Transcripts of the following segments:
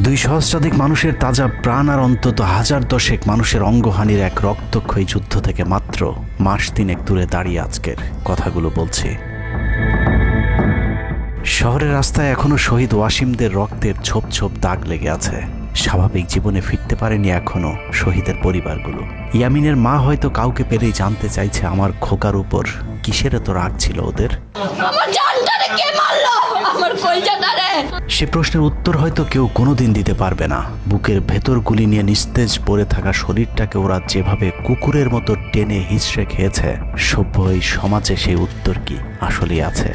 দুই সহস্রাধিক মানুষের তাজা প্রাণ আর অন্তত হাজার দশেক মানুষের অঙ্গহানির এক রক্তক্ষয়ী যুদ্ধ থেকে মাত্র মাস তিনেক দূরে দাঁড়িয়ে আজকের কথাগুলো বলছি। শহরের রাস্তায় এখনো শহীদ ওয়াসিমদের রক্তের ছোপ ছোপ দাগ লেগে আছে। স্বাভাবিক জীবনে ফিরতে পারেনি এখনো শহীদের পরিবারগুলো। ইয়ামিনের মা হয়তো কাউকে পেলেই জানতে চাইছে আমার খোকার উপর কিসের এত রাগ ছিল ওদের। সে প্রশ্নের উত্তর হয়তো কেউ কোনোদিন দিতে পারবে না। বুকের ভেতর গুলি নিয়ে নিস্তেজ পড়ে থাকা শরীরটাকে ওরা যেভাবে কুকুরের মতো টেনে হিঁচড়ে খেয়েছে, সভ্য এই সমাজে সেই উত্তর কি আসলেই আছে?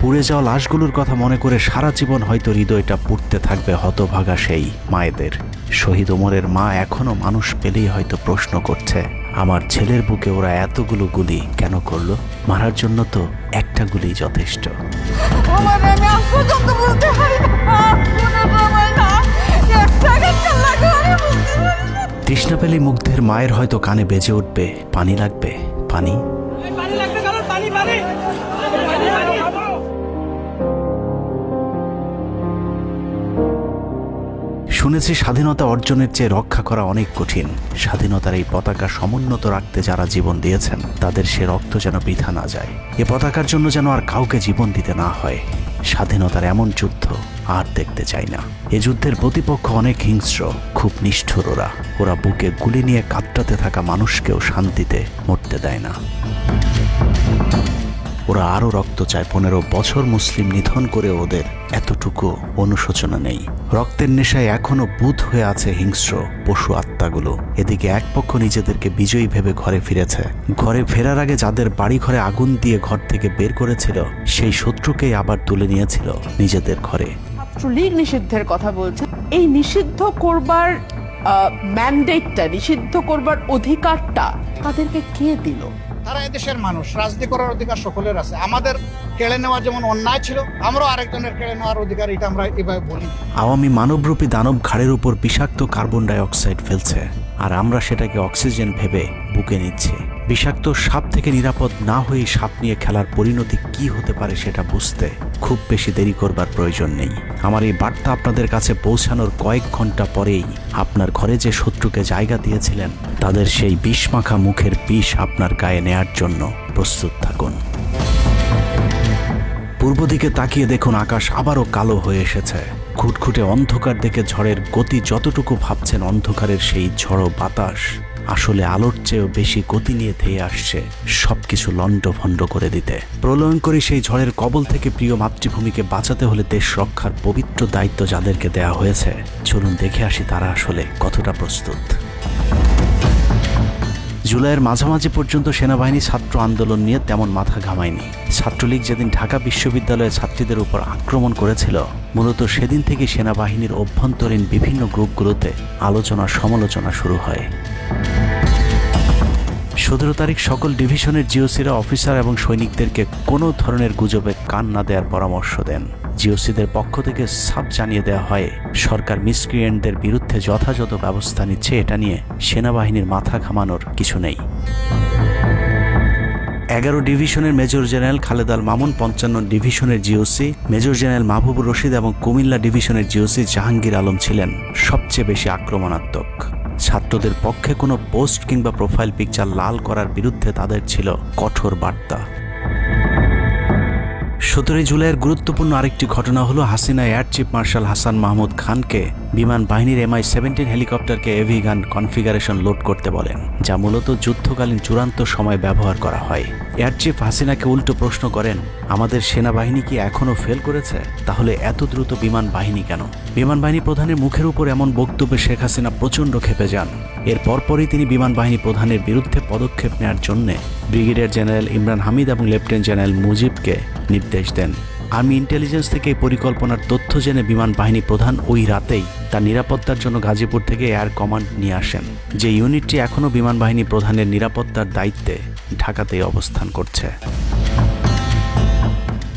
পুড়ে যাওয়া লাশগুলোর কথা মনে করে সারা জীবন হয়তো হৃদয়টা পুড়তে থাকবে হতভাগা সেই মায়েদের। শহীদ ওমরের মা এখনো মানুষ পেলেই হয়তো প্রশ্ন করছে, আমার ছেলের বুকে ওরা এতগুলো গুলি কেন করলো? মারার জন্য তো একটা গুলি যথেষ্ট। তৃষ্ণা পেলে মুগ্ধের মায়ের হয়তো কানে বেজে উঠবে, পানি লাগবে, পানি। শুনেছি স্বাধীনতা অর্জনের চেয়ে রক্ষা করা অনেক কঠিন। স্বাধীনতার এই পতাকা সমুন্নত রাখতে যারা জীবন দিয়েছেন তাদের সে রক্ত যেন বৃথা না যায়। এ পতাকার জন্য যেন আর কাউকে জীবন দিতে না হয়। স্বাধীনতার এমন যুদ্ধ আর দেখতে চাই না। এ যুদ্ধের প্রতিপক্ষ অনেক হিংস্র, খুব নিষ্ঠুর। ওরা বুকে গুলি নিয়ে কাঁপতে থাকা মানুষকেও শান্তিতে মরতে দেয় না। ওরা আরও রক্ত চায়। 15 বছর মুসলিম নিধন করে ওদের এতটুকু অনুশোচনা নেই। রক্তের নেশায় এখনো বুঁদ হয়ে আছে হিংস্র পশু আত্মাগুলো। এদিকে এক পক্ষ নিজেদেরকে বিজয়ী ভেবে ঘরে ফিরেছে। ঘরে ফেরার আগে যাদের বাড়ি ঘরে আগুন দিয়ে ঘর থেকে বের করেছিল, সেই শত্রুকেই আবার তুলে নিয়েছিল নিজেদের ঘরে। ছাত্রলীগ নিষিদ্ধের কথা বলছে। এই নিষিদ্ধ করবার ম্যান্ডেটটা, নিষিদ্ধ করবার অধিকারটা তাদেরকে কে দিল? তারা এদেশের মানুষ, রাজনীতি করার অধিকার সকলের আছে। আমাদের কেড়ে নেওয়া যেমন অন্যায় ছিল, আমরাও আরেকজনের কেড়ে নেওয়ার অধিকার, এটা আমরা এভাবে বলি। আওয়ামী মানবরূপী দানব ঘাড়ের উপর বিষাক্ত কার্বন ডাই অক্সাইড ফেলছে, আর আমরা সেটাকে অক্সিজেন ভেবে বুকে নিচ্ছি। বিষাক্ত সাপ থেকে নিরাপদ না হয়ে সাপ নিয়ে খেলার পরিণতি কি হতে পারে সেটা বুঝতে খুব বেশি দেরি করবার প্রয়োজন নেই। আমার এই বার্তা আপনাদের কাছে পৌঁছানোর কয়েক ঘন্টা পরেই আপনার ঘরে যে শত্রুকে জায়গা দিয়েছিলেন তাদের সেই বিষমাখা মুখের বিষ আপনার গায়ে নেয়ার জন্য প্রস্তুত থাকুন। পূর্ব দিকে তাকিয়ে দেখুন, আকাশ আবারও কালো হয়ে এসেছে। খুটখুটে অন্ধকার দেখে ঝড়ের গতি যতটুকু ভাবছেন, অন্ধকারের সেই ঝড়ো বাতাস আসলে আলোর চেয়েও বেশি গতি নিয়ে ধেয়ে আসছে সবকিছু লণ্ডভণ্ড করে দিতে। প্রলয়ঙ্করী সেই ঝড়ের কবল থেকে প্রিয় মাতৃভূমিকে বাঁচাতে হলে দেশ রক্ষার পবিত্র দায়িত্ব যাদেরকে দেয়া হয়েছে, চলুন দেখে আসি তারা আসলে কতটা প্রস্তুত। জুলাইয়ের মাঝামাঝি পর্যন্ত সেনাবাহিনী ছাত্র আন্দোলন নিয়ে তেমন মাথা ঘামায়নি। ছাত্রলীগ যেদিন ঢাকা বিশ্ববিদ্যালয়ে ছাত্রীদের উপর আক্রমণ করেছিল, মূলত সেদিন থেকে সেনাবাহিনীর অভ্যন্তরীণ বিভিন্ন গ্রুপগুলোতে আলোচনা সমালোচনা শুরু হয়। 17 তারিখ সকল ডিভিশনের জিওসিরা অফিসার এবং সৈনিকদেরকে কোনো ধরনের গুজবে কান না দেওয়ার পরামর্শ দেন। জিওসিদের পক্ষ থেকে সাফ জানিয়ে দেওয়া হয়, সরকার মিসক্রিয়েন্টদের বিরুদ্ধে যথাযথ ব্যবস্থা নিচ্ছে, এটা নিয়ে সেনাবাহিনীর মাথা ঘামানোর কিছু নেই। 11 ডিভিশনের মেজর জেনারেল খালেদ আল মামুন, 55 ডিভিশনের GOC major general Mahbubur Rashid এবং কুমিল্লা ডিভিশনের জিওসি জাহাঙ্গীর আলম ছিলেন সবচেয়ে বেশি আক্রমণাত্মক। ছাত্রদের পক্ষে কোনো পোস্ট কিংবা প্রোফাইল পিকচার লাল করার বিরুদ্ধে তাদের ছিল কঠোর বার্তা। 17 জুলাইয়ের গুরুত্বপূর্ণ আরেকটি ঘটনা হলো, Hasina air chief marshal Hasan Mahmud খানকে বিমান বাহিনীর MI-17 হেলিকপ্টারকে এভি গান কনফিগারেশন লোড করতে বলেন, যা মূলত যুদ্ধকালীন চূড়ান্ত সময় ব্যবহার করা হয়। এয়ার চিফ হাসিনাকে উল্টো প্রশ্ন করেন, আমাদের সেনাবাহিনী কি এখনও ফেল করেছে? তাহলে এত দ্রুত বিমান বাহিনী কেন? বিমান বাহিনী প্রধানের মুখের উপর এমন বক্তব্যে শেখ হাসিনা প্রচণ্ড ক্ষেপে যান। এর পরপরই তিনি বিমান বাহিনী প্রধানের বিরুদ্ধে পদক্ষেপ নেওয়ার জন্য ব্রিগেডিয়ার জেনারেল ইমরান হামিদ এবং লেফটেন্যান্ট জেনারেল মুজিবকে নির্দেশ দেন। আর্মি ইন্টেলিজেন্স থেকে এই পরিকল্পনার তথ্য জেনে বিমান বাহিনী প্রধান ওই রাতেই তার নিরাপত্তার জন্য গাজীপুর থেকে এয়ার কমান্ড নিয়ে আসেন, যে ইউনিটটি এখনও বিমান বাহিনী প্রধানের নিরাপত্তার দায়িত্বে ঢাকাতেই অবস্থান করছে।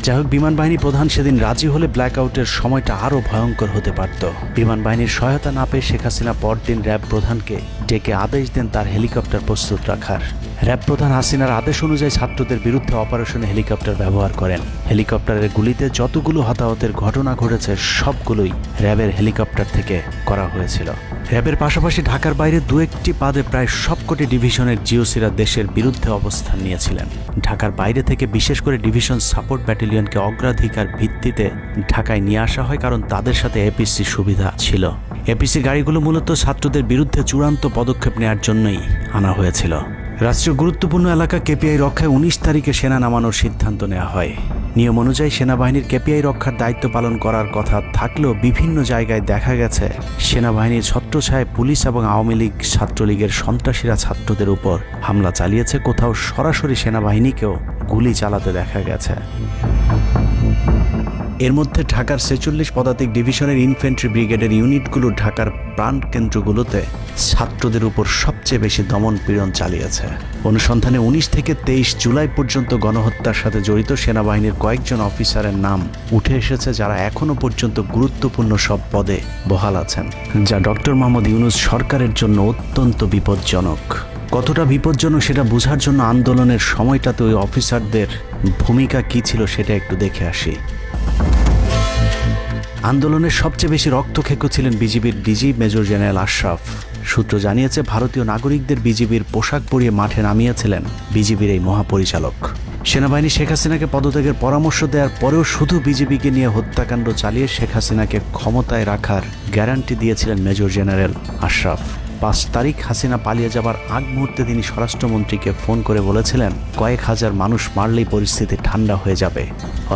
যাই হোক, বিমান বাহিনী প্রধান সেদিন রাজি হলে ব্ল্যাকআউটের সময়টা আরও ভয়ঙ্কর হতে পারত। বিমান বাহিনীর সহায়তা না পেয়ে শেখ হাসিনা পরদিন র্যাব প্রধানকে ডেকে আদেশ দেন তার হেলিকপ্টার প্রস্তুত রাখার। র্যাব প্রধান হাসিনার আদেশ অনুযায়ী ছাত্রদের বিরুদ্ধে অপারেশনে হেলিকপ্টার ব্যবহার করেন। হেলিকপ্টারের গুলিতে যতগুলো হতাহতের ঘটনা ঘটেছে সবগুলোই র্যাবের হেলিকপ্টার থেকে করা হয়েছিল। র্যাবের পাশাপাশি ঢাকার বাইরে দু একটি পাদে প্রায় সবকটি ডিভিশনের জিওসিরা দেশের বিরুদ্ধে অবস্থান নিয়েছিলেন। ঢাকার বাইরে থেকে বিশেষ করে ডিভিশন সাপোর্ট ব্যাটালিয়নকে অগ্রাধিকার ভিত্তিতে ঢাকায় নিয়ে আসা হয়, কারণ তাদের সাথে এপিসি সুবিধা ছিল। এপিসি গাড়িগুলো মূলত ছাত্রদের বিরুদ্ধে চূড়ান্ত পদক্ষেপ নেওয়ার জন্যই আনা হয়েছিল। রাষ্ট্রীয় গুরুত্বপূর্ণ এলাকা কেপিআই রক্ষায় 19 তারিখে সেনা নামানোর সিদ্ধান্ত নেওয়া হয়। নিয়ম অনুযায়ী সেনাবাহিনীর কেপিআই রক্ষার দায়িত্ব পালন করার কথা থাকলেও বিভিন্ন জায়গায় দেখা গেছে সেনাবাহিনীর ছত্রছায়ায় পুলিশ এবং আওয়ামী লীগ ছাত্রলীগের সন্ত্রাসীরা ছাত্রদের উপর হামলা চালিয়েছে। কোথাও সরাসরি সেনাবাহিনীকেও গুলি চালাতে দেখা গেছে। এর মধ্যে ঢাকার 46 পদাতিক ডিভিশনের ইনফ্যান্ট্রি ব্রিগেডের ইউনিটগুলো ঢাকার প্রাণ কেন্দ্রগুলোতে ছাত্রদের উপর সবচেয়ে বেশি দমন পীড়ন চালিয়েছে। অনুসন্ধানে 19 থেকে 23 জুলাই পর্যন্ত গণহত্যার সাথে জড়িত সেনাবাহিনীর কয়েকজন অফিসারের নাম উঠে এসেছে, যারা এখনো পর্যন্ত গুরুত্বপূর্ণ সব পদে বহাল আছেন, যা ডক্টর মোহাম্মদ ইউনূস সরকারের জন্য অত্যন্ত বিপজ্জনক। কতটা বিপজ্জনক সেটা বোঝার জন্য আন্দোলনের সময়টাতে ওই অফিসারদের ভূমিকা কী ছিল সেটা একটু দেখে আসি। আন্দোলনের সবচেয়ে বেশি রক্তক্ষেকো ছিলেন বিজিবির ডিজি মেজর জেনারেল আশরাফ। সূত্র জানিয়েছে ভারতীয় নাগরিকদের বিজিবির পোশাক পরিয়ে মাঠে নামিয়েছিলেন বিজিবির এই মহাপরিচালক। সেনাবাহিনী শেখ হাসিনাকে পদত্যাগের পরামর্শ দেওয়ার পরেও শুধু বিজিবিকে নিয়ে হত্যাকাণ্ড চালিয়ে শেখ হাসিনাকে ক্ষমতায় রাখার গ্যারান্টি দিয়েছিলেন মেজর জেনারেল আশরাফ। 5 তারিখ হাসিনা পালিয়ে যাবার আগ মুহূর্তে তিনি স্বরাষ্ট্রমন্ত্রীকে ফোন করে বলেছিলেন কয়েক হাজার মানুষ মারলেই পরিস্থিতি ঠান্ডা হয়ে যাবে,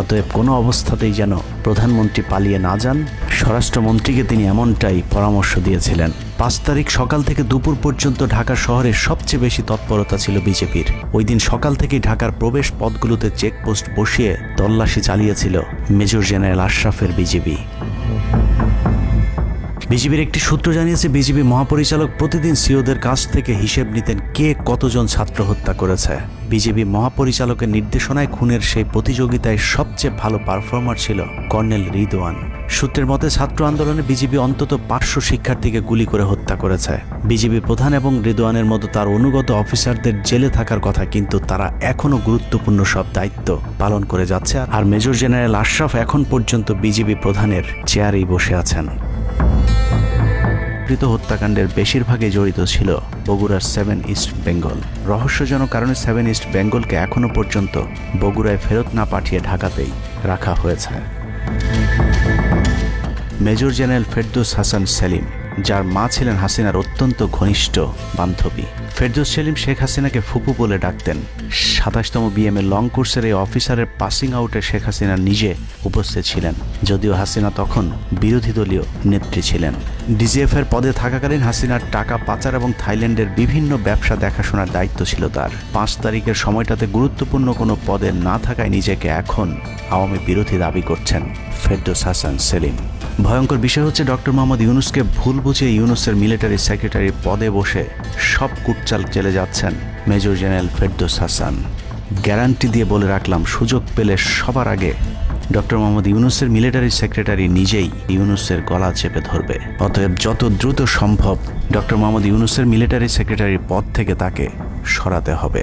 অতএব কোনো অবস্থাতেই যেন প্রধানমন্ত্রী পালিয়ে না যান। স্বরাষ্ট্রমন্ত্রীকে তিনি এমনটাই পরামর্শ দিয়েছিলেন। 5 তারিখ সকাল থেকে দুপুর পর্যন্ত ঢাকা শহরে সবচেয়ে বেশি তৎপরতা ছিল বিজেপির। ওই দিন সকাল থেকেই ঢাকার প্রবেশ পথগুলোতে চেকপোস্ট বসিয়ে তল্লাশি চালিয়েছিল মেজর জেনারেল আশরাফের বিজিবি। বিজিবির একটি সূত্র জানিয়েছে বিজিবি মহাপরিচালক প্রতিদিন সিওদের কাছ থেকে হিসেব নিতেন কে কতজন ছাত্র হত্যা করেছে। বিজিবি মহাপরিচালকের নির্দেশনায় খুনের সেই প্রতিযোগিতায় সবচেয়ে ভালো পারফর্মার ছিল কর্নেল রিদওয়ান। সূত্রের মতে ছাত্র আন্দোলনে বিজিবি অন্তত 500 শিক্ষার্থীকে গুলি করে হত্যা করেছে। বিজিবি প্রধান এবং রিদওয়ানের মতো তার অনুগত অফিসারদের জেলে থাকার কথা, কিন্তু তারা এখনও গুরুত্বপূর্ণ সব দায়িত্ব পালন করে যাচ্ছে। আর মেজর জেনারেল আশরাফ এখন পর্যন্ত বিজিবি প্রধানের চেয়ারেই বসে আছেন। হত্যাকাণ্ডের বেশিরভাগই জড়িত ছিল বগুড়ার 7 ইস্ট বেঙ্গল। রহস্যজনক কারণে 7 ইস্ট বেঙ্গলকে এখনো পর্যন্ত বগুড়ায় ফেরত না পাঠিয়ে ঢাকাতেই রাখা হয়েছে। মেজর জেনারেল ফেরদৌস হাসান সেলিম, যার মা ছিলেন হাসিনার অত্যন্ত ঘনিষ্ঠ বান্ধবী। ফেরদৌস সেলিম শেখ হাসিনাকে ফুপু বলে ডাকতেন। 27তম বিএমএ লং কোর্সের এই অফিসারের পাসিং আউটে শেখ হাসিনা নিজে উপস্থিত ছিলেন, যদিও হাসিনা তখন বিরোধী দলীয় নেত্রী ছিলেন। ডিজিএফের পদে থাকাকালীন হাসিনার টাকা পাচার এবং থাইল্যান্ডের বিভিন্ন ব্যবসা দেখাশোনার দায়িত্ব ছিল তার। 5 তারিখের সময়টাতে গুরুত্বপূর্ণ কোনো পদে না থাকায় নিজেকে এখন আওয়ামী বিরোধী দাবি করছেন ফেরদৌস হাসান সেলিম। ভয়ঙ্কর বিষয় হচ্ছে ডক্টর মোহাম্মদ ইউনূসকে ভুল বুঝে ইউনূসের মিলিটারি সেক্রেটারি পদে বসে সব কুটচাল চেলে যাচ্ছেন major general Ferdous Hasan. Guarantee দিয়ে বলে রাখলাম, সুযোগ পেলে সবার আগে ডক্টর মোহাম্মদ ইউনূসের মিলিটারি সেক্রেটারি নিজেই ইউনূসের গলা চেপে ধরবে। অতএব যত দ্রুত সম্ভব ডক্টর মোহাম্মদ ইউনূসের মিলিটারি সেক্রেটারির পদ থেকে তাকে সরাতে হবে।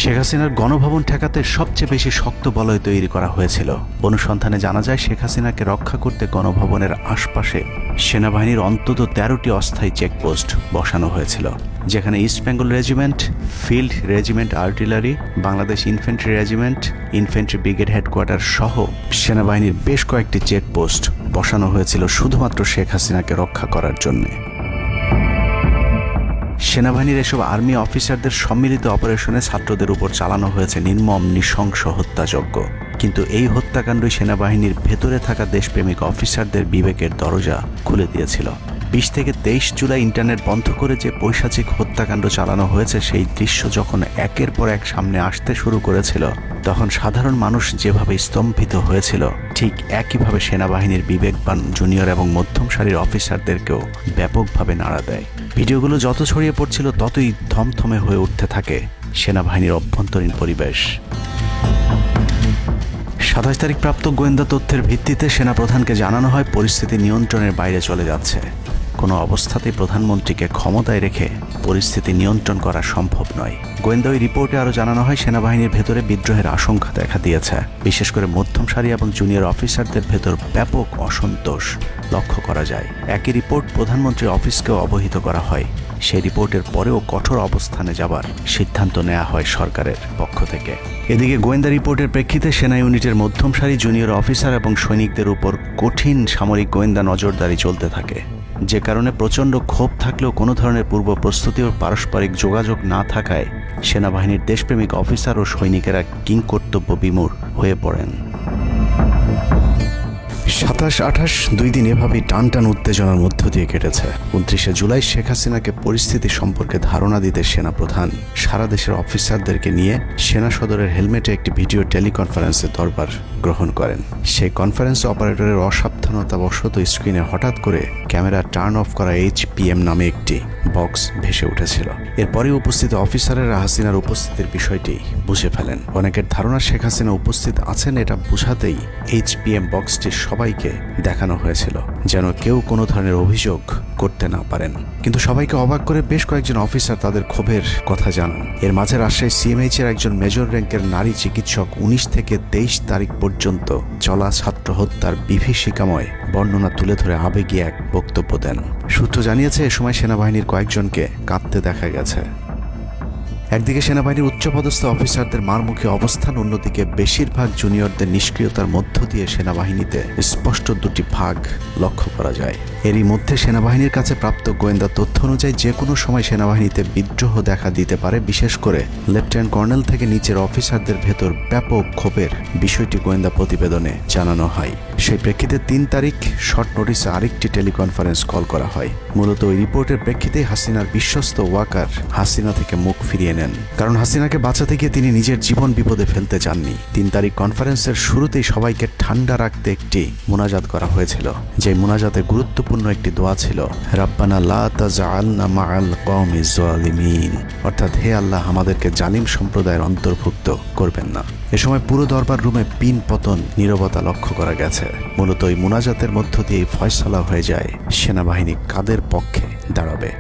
শেখ হাসিনার গণভবন ঠেকাতে সবচেয়ে বেশি শক্ত বলয় তৈরি করা হয়েছিল। অনুসন্ধানে জানা যায় শেখ হাসিনাকে রক্ষা করতে গণভবনের আশপাশে সেনাবাহিনীর অন্তত 13টি অস্থায়ী চেকপোস্ট বসানো হয়েছিল, যেখানে east Bengal regiment, field regiment artillery, Bangladesh infantry regiment, infantry brigade headquarter সহ সেনাবাহিনীর বেশ কয়েকটি চেকপোস্ট বসানো হয়েছিল শুধুমাত্র শেখ হাসিনাকে রক্ষা করার জন্যে। সেনাবাহিনীর এসব আর্মি অফিসারদের সম্মিলিত অপারেশনে ছাত্রদের উপর চালানো হয়েছে নির্মম নৃশংস হত্যাযজ্ঞ। কিন্তু এই হত্যাকাণ্ডই সেনাবাহিনীর ভেতরে থাকা দেশপ্রেমিক অফিসারদের বিবেকের দরজা খুলে দিয়েছিল। 20 থেকে 23 জুলাই ইন্টারনেট বন্ধ করে যে পৈশাচিক হত্যাকাণ্ড চালানো হয়েছে, সেই দৃশ্য যখন একের পর এক সামনে আসতে শুরু করেছিল, তখন সাধারণ মানুষ যেভাবে স্তম্ভিত হয়েছিল, ঠিক একইভাবে সেনাবাহিনীর বিবেকবান জুনিয়র এবং মধ্যম সারির অফিসারদেরকেও ব্যাপকভাবে নাড়া দেয়। ভিডিওগুলো যত ছড়িয়ে পড়ছিল ততই থমথমে হয়ে উঠতে থাকে সেনাবাহিনীর অভ্যন্তরীণ পরিবেশ। 27 তারিখ প্রাপ্ত গোয়েন্দা তথ্যের ভিত্তিতে সেনাপ্রধানকে জানানো হয় পরিস্থিতি নিয়ন্ত্রণের বাইরে চলে যাচ্ছে। কোনো অবস্থাতেই প্রধানমন্ত্রীকে ক্ষমতায় রেখে পরিস্থিতি নিয়ন্ত্রণ করা সম্ভব নয়। গোয়েন্দা ওই রিপোর্টে আরও জানানো হয় সেনাবাহিনীর ভেতরে বিদ্রোহের আশঙ্কা দেখা দিয়েছে। বিশেষ করে মধ্যম সারি এবং জুনিয়র অফিসারদের ভেতর ব্যাপক অসন্তোষ লক্ষ্য করা যায়। একই রিপোর্ট প্রধানমন্ত্রীর অফিসকেও অবহিত করা হয়। সেই রিপোর্টের পরেও কঠোর অবস্থানে যাবার সিদ্ধান্ত নেওয়া হয় সরকারের পক্ষ থেকে। এদিকে গোয়েন্দা রিপোর্টের প্রেক্ষিতে সেনা ইউনিটের মধ্যম সারি জুনিয়র অফিসার এবং সৈনিকদের উপর কঠিন সামরিক গোয়েন্দা নজরদারি চলতে থাকে, যে কারণে প্রচণ্ড ক্ষোভ থাকলেও কোনো ধরনের পূর্ব প্রস্তুতি ও পারস্পরিক যোগাযোগ না থাকায় সেনাবাহিনীর দেশপ্রেমিক অফিসার ও সৈনিকেরা কিংকর্তব্য বিমূঢ় হয়ে পড়েন। 27-28 দুই দিন এভাবেই টান উত্তেজনার মধ্য দিয়ে কেটেছে। 29শে জুলাই শেখ হাসিনাকে পরিস্থিতি সম্পর্কে ধারণা দিতে সেনাপ্রধান সারা দেশের অফিসারদেরকে নিয়ে সেনা সদরের হেলমেটে একটি ভিডিও টেলিকনফারেন্সে দরবার গ্রহণ করেন। সেই কনফারেন্সে অপারেটরের অসাবধানতাবশত স্ক্রিনে হঠাৎ করে ক্যামেরা টার্ন অফ করা HPM নামে একটি বক্স ভেসে উঠেছিল। এরপরে উপস্থিত অফিসারেরা হাসিনার উপস্থিতির বিষয়টি বুঝে ফেলেন। অনেকের ধারণা শেখ হাসিনা উপস্থিত আছেন এটা বোঝাতেই HPM বক্সটি সবাইকে দেখানো হয়েছিল, যেন কেউ কোনো ধরনের অভিযোগ করতে না পারেন। কিন্তু সবাইকে অবাক করে বেশ কয়েকজন অফিসার তাদের ক্ষোভের কথা জানান। এর মাঝে রাজশাহী CMH এর একজন মেজর র্যাঙ্কের নারী চিকিৎসক 19 থেকে 23 তারিখ পর্যন্ত চলা ছাত্র হত্যার বিভীষিকাময় বর্ণনা তুলে ধরে আবেগী এক বক্তব্য দেন। সূত্র জানিয়েছে এ সময় সেনাবাহিনীর কয়েকজনকে কাঁদতে দেখা গেছে। একদিকে সেনাবাহিনীর উচ্চপদস্থ অফিসারদের মারমুখী অবস্থান, অন্যদিকে বেশিরভাগ জুনিয়রদের নিষ্ক্রিয়তার মধ্য দিয়ে সেনাবাহিনীতে স্পষ্ট দুটি ভাগ লক্ষ্য করা যায়। এরই মধ্যে সেনাবাহিনীর কাছে প্রাপ্ত গোয়েন্দা তথ্য অনুযায়ী যে কোনো সময় সেনাবাহিনীতে বিদ্রোহ দেখা দিতে পারে। বিশেষ করে লেফটেন্যান্ট কর্নেল থেকে নিচের অফিসারদের ভেতর ব্যাপক ক্ষোভের বিষয়টি গোয়েন্দা প্রতিবেদনে জানানো হয়। সেই প্রেক্ষিতে 3 তারিখ শর্ট নোটিসে আরেকটি টেলিকনফারেন্স কল করা হয়। মূলত ওই রিপোর্টের প্রেক্ষিতে হাসিনার বিশ্বস্ত ওয়াকার হাসিনা থেকে মুখ ফিরিয়ে নেন, কারণ হাসিনাকে বাঁচাতে গিয়ে তিনি নিজের জীবন বিপদে ফেলতে চাননি। 3 তারিখ কনফারেন্সের শুরুতেই সবাইকে ঠান্ডা রাখতে একটি মুনাজাত করা হয়েছিল। যে মুনাজাতে গুরুত্বপূর্ণ একটি দোয়া ছিল রাব্বানা লা তাজআলনা মাআল কওমিজ জালিমিন, অর্থাৎ হে আল্লাহ আমাদেরকে জালিম সম্প্রদায়ের অন্তর্ভুক্ত করবেন না। এ সময় পুরো দরবার রুমে পিন পতন নীরবতা লক্ষ্য করা গেছে। মূলত এই মুনাজাতের মধ্য দিয়ে ফয়সালা হয়ে যায় সেনাবাহিনী কাদের পক্ষে দাঁড়াবে।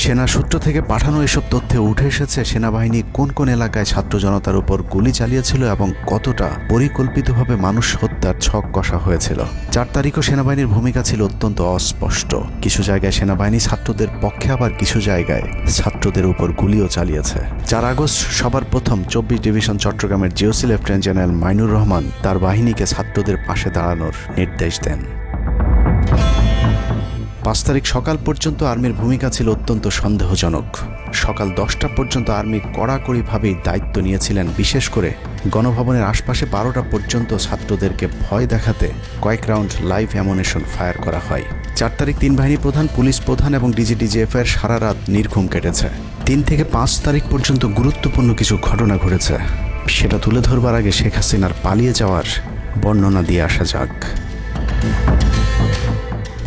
সেনা সূত্র থেকে পাঠানো এসব তথ্যে উঠে এসেছে সেনাবাহিনী কোন কোন এলাকায় ছাত্র জনতার উপর গুলি চালিয়েছিল এবং কতটা পরিকল্পিতভাবে মানুষ হত্যার ছক কষা হয়েছিল। 4 তারিখও সেনাবাহিনীর ভূমিকা ছিল অত্যন্ত অস্পষ্ট। কিছু জায়গায় সেনাবাহিনী ছাত্রদের পক্ষে, আবার কিছু জায়গায় ছাত্রদের উপর গুলিও চালিয়েছে। 4 আগস্ট সবার প্রথম 24 ডিভিশন চট্টগ্রামের GOC lieutenant general Mainur Rahman তার বাহিনীকে ছাত্রদের পাশে দাঁড়ানোর নির্দেশ দেন। 5 তারিখ সকাল পর্যন্ত আর্মির ভূমিকা ছিল অত্যন্ত সন্দেহজনক। সকাল 10টা পর্যন্ত আর্মি কড়াকড়িভাবেই দায়িত্ব নিয়েছিলেন। বিশেষ করে গণভবনের আশপাশে 12টা পর্যন্ত ছাত্রদেরকে ভয় দেখাতে কয়েক রাউন্ড লাইভ অ্যামুনেশন ফায়ার করা হয়। 4 তারিখ 3 বাহিনী প্রধান, পুলিশ প্রধান এবং DGDGF এর সারা রাত নির্ঘুম কেটেছে। 3 থেকে 5 তারিখ পর্যন্ত গুরুত্বপূর্ণ কিছু ঘটনা ঘটেছে, সেটা তুলে ধরবার আগে শেখ হাসিনার পালিয়ে যাওয়ার বর্ণনা দিয়ে আসা যাক।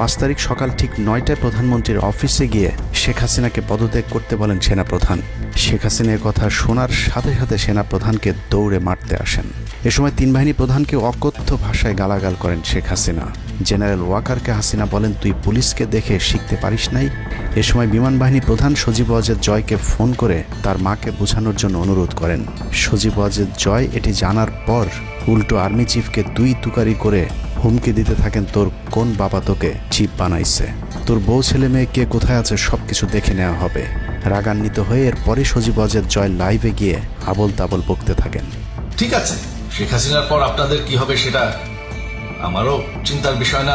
5 তারিখ সকাল ঠিক 9টায় প্রধানমন্ত্রীর অফিসে গিয়ে শেখ হাসিনাকে পদত্যাগ করতে বলেন সেনাপ্রধান। শেখ হাসিনার কথা শোনার সাথে সাথে সেনাপ্রধানকে দৌড়ে মারতে আসেন। এ সময় 3 বাহিনী প্রধানকে অকথ্য ভাষায় গালাগাল করেন শেখ হাসিনা। জেনারেল ওয়াকারকে হাসিনা বলেন, তুই পুলিশকে দেখে শিখতে পারিস নাই? এ সময় বিমান বাহিনী প্রধান সজীব ওয়াজেদ জয়কে ফোন করে তার মাকে বোঝানোর জন্য অনুরোধ করেন। সজীব ওয়াজেদ জয় এটি জানার পর উল্টো আর্মি চিফকে তুই তুকারি করে হুমকি দিতে থাকেন, তোর কোন বাবা তোকে চিফ বানাইছে, তোর বউ ছেলে মেয়ে কে কোথায় আছে সবকিছু দেখে নেওয়া হবে। রাগান্বিত হয়ে এরপরে সজীব ওয়াজেদ জয় লাইভে গিয়ে আবল তাবল বকতে থাকেন। ঠিক আছে, শেখ হাসিনার পর আপনাদের কি হবে সেটা আমারও চিন্তার বিষয় না,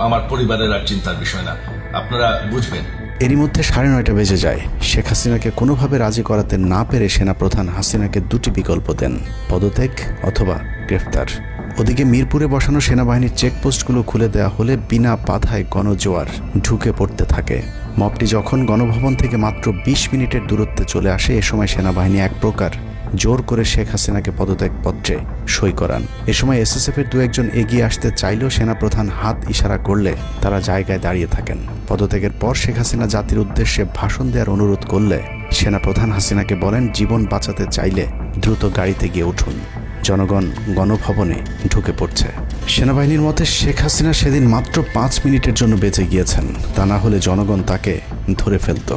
আমার পরিবারের আর চিন্তার বিষয় না, আপনারা বুঝবেন। এরই মধ্যে 9:30 বেজে যায়। শেখ হাসিনাকে কোনোভাবে রাজি করাতে না পেরে সেনাপ্রধান হাসিনাকে 2টি বিকল্প দেন, পদত্যাগ অথবা গ্রেফতার। ওদিকে মিরপুরে বসানো সেনাবাহিনীর চেকপোস্টগুলো খুলে দেওয়া হলে বিনা বাধায় গণজোয়ার ঢুকে পড়তে থাকে। মবটি যখন গণভবন থেকে মাত্র 20 মিনিটের দূরত্বে চলে আসে, এ সময় সেনাবাহিনী এক প্রকার জোর করে শেখ হাসিনাকে পদত্যাগপত্রে সই করান। এ সময় SSF এর 2-1 এগিয়ে আসতে চাইলেও সেনাপ্রধান হাত ইশারা করলে তারা জায়গায় দাঁড়িয়ে থাকেন। পদত্যাগের পর শেখ হাসিনা জাতির উদ্দেশ্যে ভাষণ দেওয়ার অনুরোধ করলে সেনাপ্রধান হাসিনাকে বলেন, জীবন বাঁচাতে চাইলে দ্রুত গাড়িতে গিয়ে উঠুন, জনগণ গণভবনে ঢুকে পড়ছে। সেনাবাহিনীর মতে শেখ হাসিনা সেদিন মাত্র 5 মিনিটের জন্য বেঁচে গিয়েছেন, তা না হলে জনগণ তাকে ধরে ফেলত।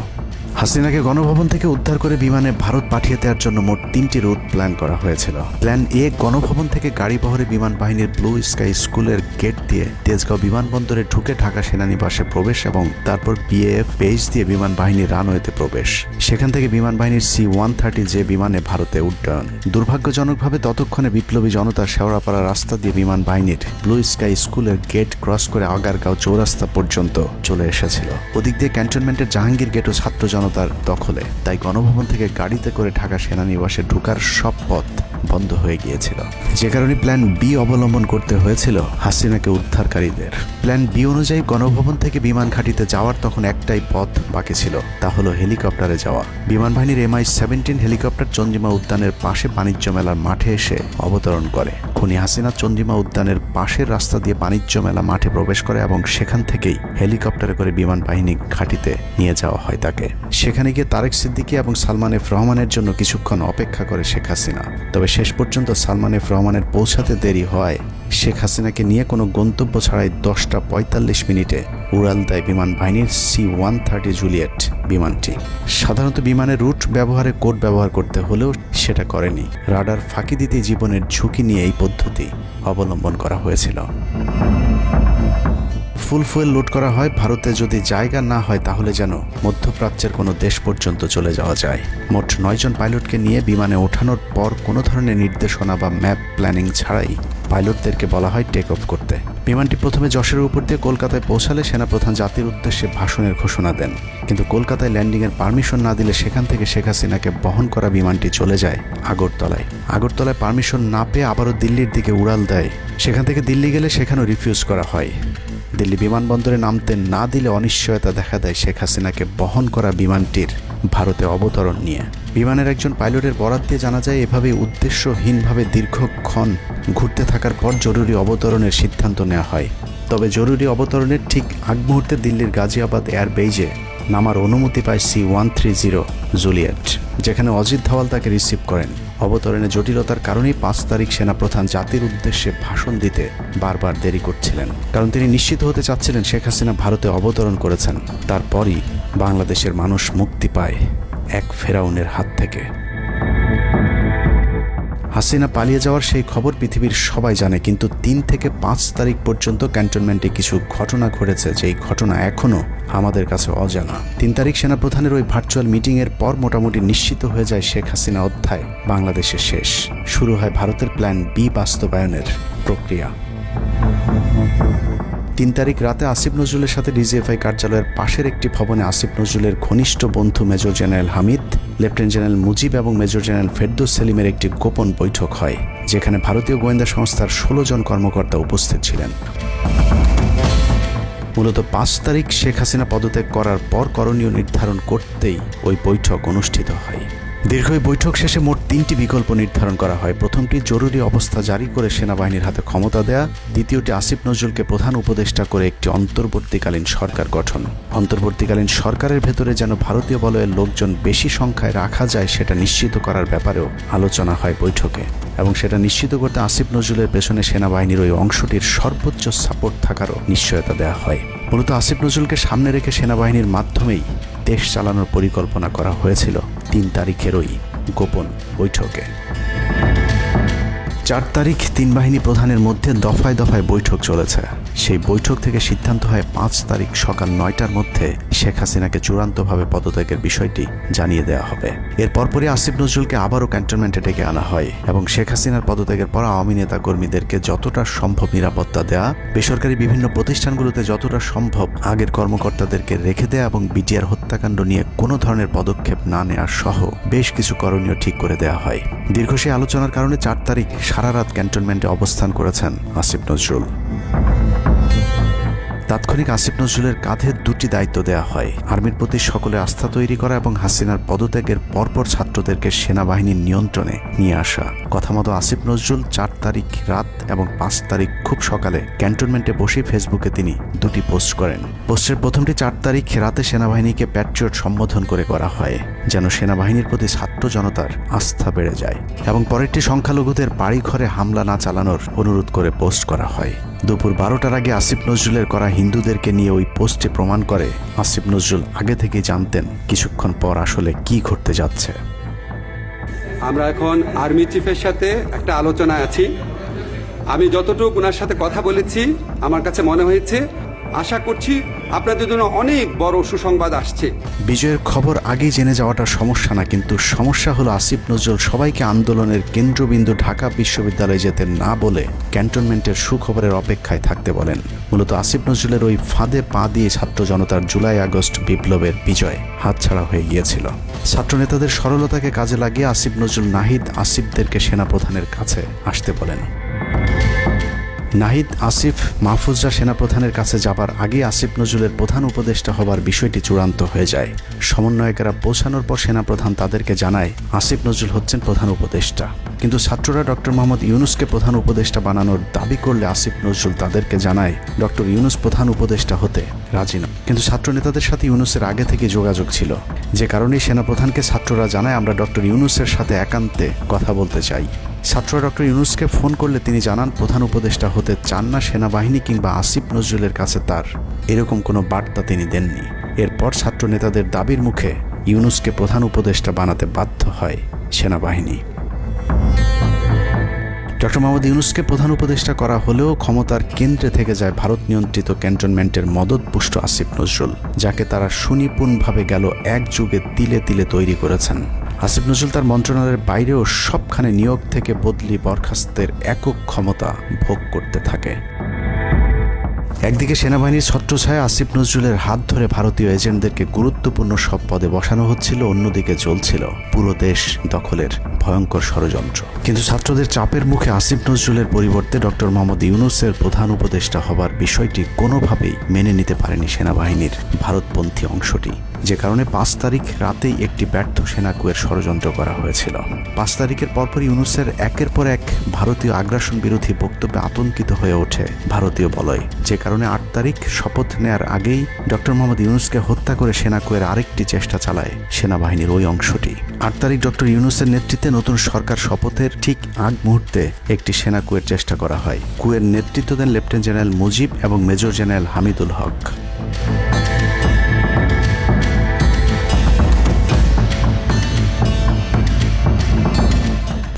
হাসিনাকে গণভবন থেকে উদ্ধার করে বিমানে ভারত পাঠিয়ে দেওয়ার জন্য মোট 3টি রুট প্ল্যান করা হয়েছিল। প্ল্যান এ, গণভবন থেকে গাড়ি বহরে বিমান বাহিনীর ব্লু স্কাই স্কুলের গেট দিয়ে তেজগাঁও বিমানবন্দরে ঢুকে ঢাকা সেনানিবাসে প্রবেশ এবং তারপর বিএএফ বেস দিয়ে বিমান বাহিনীর রানওয়েতে প্রবেশ। সেখান থেকে বিমান বাহিনীর C-130 যে বিমানে ভারতে উড্ডয়ন। দুর্ভাগ্যজনকভাবে ততক্ষণে বিপ্লবী জনতা শেওড়াপাড়া রাস্তা দিয়ে বিমান বাহিনীর ব্লু স্কাই স্কুলের গেট ক্রস করে আগারগাঁও চৌরাস্তা পর্যন্ত চলে এসেছিল। ওদিক দিয়ে ক্যান্টনমেন্টের জাহাঙ্গীর গেটও ছাত্র জনতার দখলে, তাই গণভবন থেকে গাড়িতে করে ঢাকা সেনানিবাসে ঢোকার সব পথ বন্ধ হয়ে গিয়েছিল, যে কারণে প্ল্যান বি অবলম্বন করতে হয়েছিল হাসিনাকে উদ্ধারকারীদের। প্ল্যান বি অনুযায়ী গণভবন থেকে বিমান ঘাঁটিতে যাওয়ার তখন একটাই পথ বাকি ছিল, তা হলো হেলিকপ্টারে যাওয়া। বিমান বাহিনীর MI-17 হেলিকপ্টার চন্দ্রিমা উদ্যানের পাশে বাণিজ্য মেলার মাঠে এসে অবতরণ করে। খুনি হাসিনা চন্দ্রিমা উদ্যানের পাশের রাস্তা দিয়ে বাণিজ্য মেলা মাঠে প্রবেশ করে এবং সেখান থেকেই হেলিকপ্টারে করে বিমান বাহিনী ঘাঁটিতে নিয়ে যাওয়া হয় তাকে। সেখানে গিয়ে তারেক সিদ্দিকী এবং সালমান এফ রহমানের জন্য কিছুক্ষণ অপেক্ষা করে শেখ হাসিনা। তবে শেষ পর্যন্ত সালমান এফ রহমানের পৌঁছাতে দেরি হওয়ায় শেখ হাসিনাকে নিয়ে কোনো গন্তব্য ছাড়াই 10:45 মিনিটে উড়াল দেয় বিমান বাহিনীর C-130 জুলিয়েট বিমানটি। সাধারণত বিমানের রুট ব্যবহারে কোড ব্যবহার করতে হলেও সেটা করেনি। রাডার ফাঁকি দিতে জীবনের ঝুঁকি নিয়ে এই পদ্ধতি অবলম্বন করা হয়েছিল। ফুল ফুয়েল লোড করা হয়, ভারতে যদি জায়গা না হয় তাহলে যেন মধ্যপ্রাচ্যের কোনো দেশ পর্যন্ত চলে যাওয়া যায়। মোট 9 জন পাইলটকে নিয়ে বিমানে ওঠানোর পর কোনো ধরনের নির্দেশনা বা ম্যাপ প্ল্যানিং ছাড়াই পাইলটদেরকে বলা হয় টেক অফ করতে। বিমানটি প্রথমে যশোরের উপর দিয়ে কলকাতায় পৌঁছালে সেনাপ্রধান জাতির উদ্দেশ্যে ভাষণের ঘোষণা দেন, কিন্তু কলকাতায় ল্যান্ডিংয়ের পারমিশন না দিলে সেখান থেকে শেখ হাসিনাকে বহন করা বিমানটি চলে যায় আগরতলায়। আগরতলায় পারমিশন না পেয়ে আবারও দিল্লির দিকে উড়াল দেয়। সেখান থেকে দিল্লি গেলে সেখানেও রিফিউজ করা হয়। দিল্লি বিমানবন্দরে নামতে না দিলে অনিশ্চয়তা দেখা দেয় শেখ হাসিনাকে বহন করা বিমানটির ভারতে অবতরণ নিয়ে। বিমানের একজন পাইলটের বরাত দিয়ে জানা যায় এভাবে উদ্দেশ্যহীনভাবে দীর্ঘক্ষণ ঘুরতে থাকার পর জরুরি অবতরণের সিদ্ধান্ত নেওয়া হয়। তবে জরুরি অবতরণের ঠিক আগ মুহূর্তে দিল্লির গাজিয়াবাদ এয়ারবেজে নামার অনুমতি পায় C-130 জুলিয়েট, যেখানে অজিত ধাওয়াল তাকে রিসিভ করেন। অবতরণে জটিলতার কারণেই 5 তারিখ সেনাপ্রধান জাতির উদ্দেশ্যে ভাষণ দিতে বারবার দেরি করছিলেন, কারণ তিনি নিশ্চিত হতে চাচ্ছিলেন শেখ হাসিনা ভারতে অবতরণ করেছেন। তারপরই বাংলাদেশের মানুষ মুক্তি পায় এক ফেরাউনের হাত থেকে। হাসিনা পালিয়ে যাওয়ার সেই খবর পৃথিবীর সবাই জানে, কিন্তু 3 থেকে 5 তারিখ পর্যন্ত ক্যান্টনমেন্টে কিছু ঘটনা ঘটেছে যেই ঘটনা এখনও আমাদের কাছে অজানা। 3 তারিখ সেনাপ্রধানের ওই ভার্চুয়াল মিটিংয়ের পর মোটামুটি নিশ্চিত হয়ে যায় শেখ হাসিনা অধ্যায় বাংলাদেশের শেষ। শুরু হয় ভারতের প্ল্যান বি বাস্তবায়নের প্রক্রিয়া। 3 তারিখ রাতে আসিফ নজরুলের সাথে ডিজিএফআই কার্যালয়ের পাশের একটি ভবনে আসিফ নজরুলের ঘনিষ্ঠ বন্ধু major general Hamid, lieutenant general Mujib এবং মেজর জেনারেল ফেরদৌস সেলিমের একটি গোপন বৈঠক হয়, যেখানে ভারতীয় গোয়েন্দা সংস্থার 16 জন কর্মকর্তা উপস্থিত ছিলেন। মূলত 5 তারিখ শেখ হাসিনা পদত্যাগ করার পর করণীয় নির্ধারণ করতেই ওই বৈঠক অনুষ্ঠিত হয়। দীর্ঘ এই বৈঠক শেষে মোট 3টি বিকল্প নির্ধারণ করা হয়। প্রথমটি জরুরি অবস্থা জারি করে সেনাবাহিনীর হাতে ক্ষমতা দেয়া, দ্বিতীয়টি আসিফ নজরুলকে প্রধান উপদেষ্টা করে একটি অন্তর্বর্তীকালীন সরকার গঠন। অন্তর্বর্তীকালীন সরকারের ভেতরে যেন ভারতীয় বলয়ের লোকজন বেশি সংখ্যায় রাখা যায় সেটা নিশ্চিত করার ব্যাপারেও আলোচনা হয় বৈঠকে, এবং সেটা নিশ্চিত করতে আসিফ নজরুলের পেছনে সেনাবাহিনীর ওই অংশটির সর্বোচ্চ সাপোর্ট থাকারও নিশ্চয়তা দেওয়া হয়। মূলত আসিফ নজরুলকে সামনে রেখে সেনাবাহিনীর মাধ্যমেই দেশ চালানোর পরিকল্পনা করা হয়েছিল 3 তারিখের ওই গোপন বৈঠকে। 4 তারিখ 3 বাহিনী প্রধানের মধ্যে দফায় দফায় বৈঠক চলেছে। সেই বৈঠক থেকে সিদ্ধান্ত হয় 5 তারিখ সকাল 9টার মধ্যে শেখ হাসিনাকে চূড়ান্তভাবে পদত্যাগের বিষয়টি জানিয়ে দেওয়া হবে। এর পরপরই আসিফ নজরুলকে আবারও ক্যান্টনমেন্টে ডেকে আনা হয় এবং শেখ হাসিনার পদত্যাগের পর আওয়ামী নেতা কর্মীদেরকে যতটা সম্ভব নিরাপত্তা দেয়া, বেসরকারি বিভিন্ন প্রতিষ্ঠানগুলোতে যতটা সম্ভব আগের কর্মকর্তাদেরকে রেখে দেয়া এবং বিটিআর হত্যাকাণ্ড নিয়ে কোনো ধরনের পদক্ষেপ না নেওয়ার সহ বেশ কিছু করণীয় ঠিক করে দেওয়া হয়। দীর্ঘ সেই আলোচনার কারণে 4 তারিখ সারা রাত ক্যান্টনমেন্টে অবস্থান করেছেন আসিফ নজরুল। তাৎক্ষণিক আসিফ নজরুলের কাঁধে 2টি দায়িত্ব দেওয়া হয়: আর্মির প্রতি সকলে আস্থা তৈরি করা এবং হাসিনার পদত্যাগের পরপর ছাত্রদেরকে সেনাবাহিনীর নিয়ন্ত্রণে নিয়ে আসা। কথা মতো আসিফ নজরুল 4 তারিখ রাত এবং 5 তারিখ খুব সকালে ক্যান্টনমেন্টে বসে ফেসবুকে তিনি 2টি পোস্ট করেন। পোস্টের প্রথমটি 4 তারিখ রাতে সেনাবাহিনীকে প্যাট্রিয়ট সম্বোধন করে করা হয়। যেন সেনাবাহিনীর প্রতি ছাত্র জনতার আস্থা বেড়ে যায়। এবং পরেরটি সংখ্যালঘুদের বাড়িঘরে হামলা না চালানোর অনুরোধ করে পোস্ট করা হয়। দুপুর 12টার আগে আসিফ নজরুলের করা হিন্দুদেরকে নিয়ে ওই পোস্টে প্রমাণ করে আসিফ নজরুল আগে থেকেই জানতেন কিছুক্ষণ পর আসলে কি ঘটতে যাচ্ছে। আমরা এখন আর্মি চিফের সাথে একটা আলোচনায় আছি। আমি যতটুকু ওনার সাথে কথা বলেছি আমার কাছে মনে হয়েছে, আশা করছি আপনাদের জন্য অনেক বড় সুসংবাদ আসছে। বিজয়ের খবর আগেই জেনে যাওয়াটা সমস্যা না, কিন্তু সমস্যা হলো আসিফ নজরুল সবাইকে আন্দোলনের কেন্দ্রবিন্দু ঢাকা বিশ্ববিদ্যালয়ে যেতে না বলে ক্যান্টনমেন্টের সুখবরের অপেক্ষায় থাকতে বলেন। মূলত আসিফ নজরুলের ওই ফাঁদে পা দিয়ে ছাত্র জনতার জুলাই আগস্ট বিপ্লবের বিজয় হাতছাড়া হয়ে গিয়েছিল। ছাত্র নেতাদের সরলতাকে কাজে লাগিয়ে আসিফ নজরুল নাহিদ আসিফদেরকে সেনাপ্রধানের কাছে আসতে বলেন। নাহিদ, আসিফ, মাহফুজরা সেনাপ্রধানের কাছে যাবার আগে আসিফ নজরুলের প্রধান উপদেষ্টা হবার বিষয়টি চূড়ান্ত হয়ে যায়। সমন্বয়কেরা পৌঁছানোর পর সেনাপ্রধান তাদেরকে জানায় আসিফ নজরুল হচ্ছেন প্রধান উপদেষ্টা। কিন্তু ছাত্ররা ডক্টর মোহাম্মদ ইউনুসকে প্রধান উপদেষ্টা বানানোর দাবি করলে আসিফ নজরুল তাদেরকে জানায় ডক্টর ইউনুস প্রধান উপদেষ্টা হতে রাজি নয়। কিন্তু ছাত্র নেতাদের সাথে ইউনুসের আগে থেকে যোগাযোগ ছিল, যে কারণেই সেনাপ্রধানকে ছাত্ররা জানায় আমরা ডক্টর ইউনুসের সাথে একান্তে কথা বলতে চাই। ছাত্ররা ডক্টর ইউনুসকে ফোন করলে তিনি জানান প্রধান উপদেষ্টা হতে চান না সেনাবাহিনী কিংবা আসিফ নজরুলের কাছে তার এরকম কোনো বার্তা তিনি দেননি। এরপর ছাত্র নেতাদের দাবির মুখে ইউনুসকে প্রধান উপদেষ্টা বানাতে বাধ্য হয় সেনাবাহিনী। ডক্টর মোহাম্মদ ইউনুসকে প্রধান উপদেষ্টা করা হলেও ক্ষমতার কেন্দ্রে থেকে যায় ভারত নিয়ন্ত্রিত ক্যান্টনমেন্টের মদতপুষ্ট আসিফ নজরুল, যাকে তারা সুনিপুণভাবে গেল এক যুগে তিলে তিলে তৈরি করেছেন। আসিফ নজরুল তার মন্ত্রণালয়ের বাইরেও সবখানে নিয়োগ থেকে বদলি বরখাস্তের একক ক্ষমতা ভোগ করতে থাকে। একদিকে সেনাবাহিনীর ছত্রছায়া আসিফ নজরুলের হাত ধরে ভারতীয় এজেন্টদেরকে গুরুত্বপূর্ণ সব পদে বসানো হচ্ছিল, অন্যদিকে চলছিল পুরো দেশ দখলের ভয়ঙ্কর ষড়যন্ত্র। কিন্তু ছাত্রদের চাপের মুখে আসিফ নজরুলের পরিবর্তে ডক্টর মোহাম্মদ ইউনুসের প্রধান উপদেষ্টা হবার বিষয়টি কোনোভাবেই মেনে নিতে পারেনি সেনাবাহিনীর ভারতপন্থী অংশটি, যে কারণে 5 তারিখ রাতেই একটি ব্যর্থ সেনা কুয়ের ষড়যন্ত্র করা হয়েছিল। 5 তারিখের পরপরই ইউনুসের একের পর এক ভারতীয় আগ্রাসন বিরোধী বক্তব্যে আতঙ্কিত হয়ে ওঠে ভারতীয় বলয়, যে কারণে 8 তারিখ শপথ নেয়ার আগেই ডক্টর মোহাম্মদ ইউনুসকে হত্যা করে সেনা কুয়ের আরেকটি চেষ্টা চালায় সেনাবাহিনীর ওই অংশটি। 8 তারিখ ডক্টর ইউনুসের নেতৃত্বে নতুন সরকার শপথের ঠিক আগ মুহূর্তে একটি সেনা কুয়ের চেষ্টা করা হয়। কুয়ের নেতৃত্ব দেন লেফটেন্যান্ট জেনারেল মুজিব এবং মেজর জেনারেল হামিদুল হক।